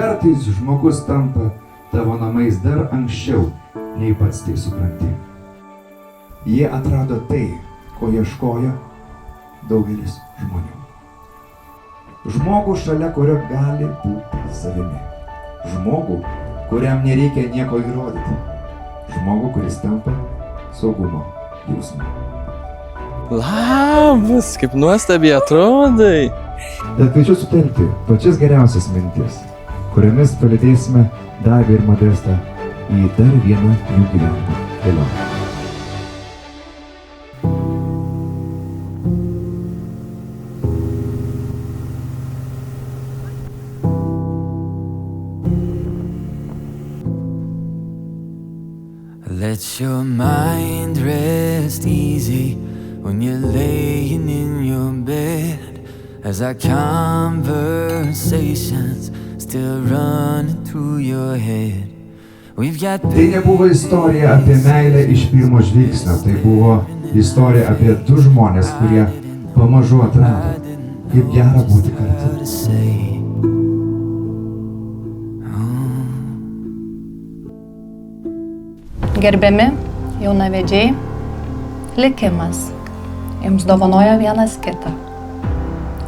kartais žmogus tampa tavo namais dar anksčiau, nei pats tai supranti. Jie atrado tai, ko ieškojo daugelis žmonių. Žmogų, šalia kurio gali būti savimi. Žmogų, kuriam nereikia nieko įrodyti. Žmogų, kuris tampa saugumo jausmu. Labas, kaip nuostabiai atrodai. Tad kviečiu sutelkti pačias geriausias mintis, kuriomis palydėsime Daivą ir Modestą į dar vieną jų gyvenimo kelionę. Let your mind rest easy when you're laying in your bed, as our conversations still running through your head. We've got Tai nebuvo istorija apie meilę iš pirmo žvilgsnio, tai buvo istorija apie du žmonės, kurie pamažu atrado, kaip gera būti kartu. Gerbiami jaunavedžiai, likimas jums dovanoja vienas kitą,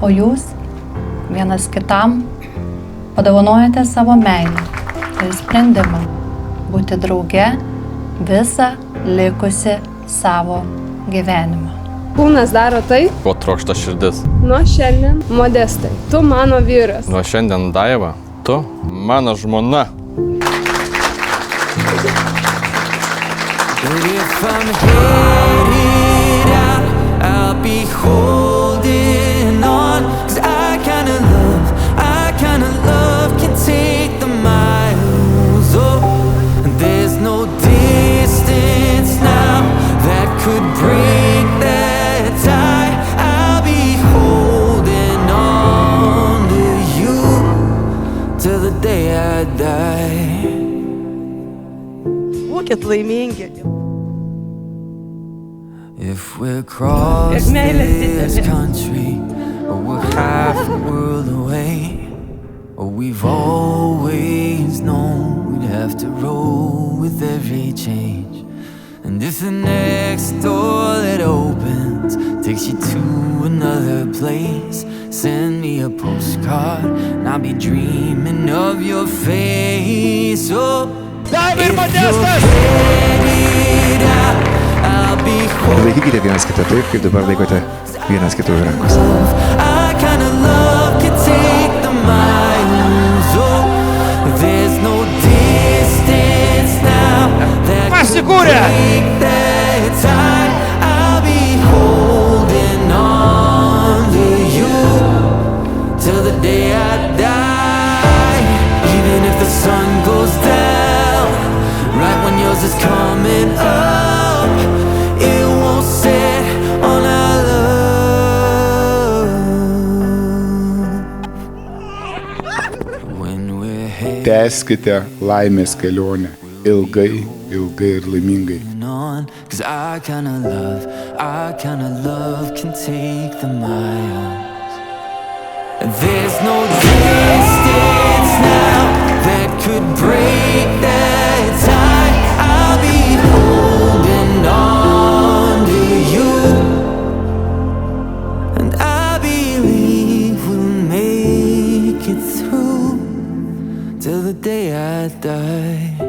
o jūs vienas kitam padovanojate savo meilę ir sprendimą būti drauge visą likusį savo gyvenimą. Kūnas daro tai, Ko trokšta širdis? nuo šiandien Modestai, tu mano vyras. Nuo šiandien Daiva, tu mano žmona. But if I'm headed out, I'll be holding on. 'Cause I kinda love can take the miles. Oh, and there's no distance now that could break that tie. I'll be holding on to you till the day I die. Būkit laimingi. If we're across this country, or we're half the world away, or we've always known we'd have to roll with every change. And if the next door that opens takes you to another place, send me a postcard and I'll be dreaming of your face. Oh, Daiva ir if Modestas! you're headed out, I'll be Laikykite vienas kitą taip, kaip dabar laikote vienas kitą už rankos. I kinda love can take the miles. Oh, there's no distance now that could break that tie. I'll be holding on to you till the day I die. Even if the sun goes down right when yours is coming up, it won't set on our love. When we're heading Tęskite laimės kelionę ilgai, ilgai ir laimingai. on, 'cause I kinda love can take the miles. And there's no distance now that could break that tie. I'll be holding on to you, and I believe we'll make it through till the day I die.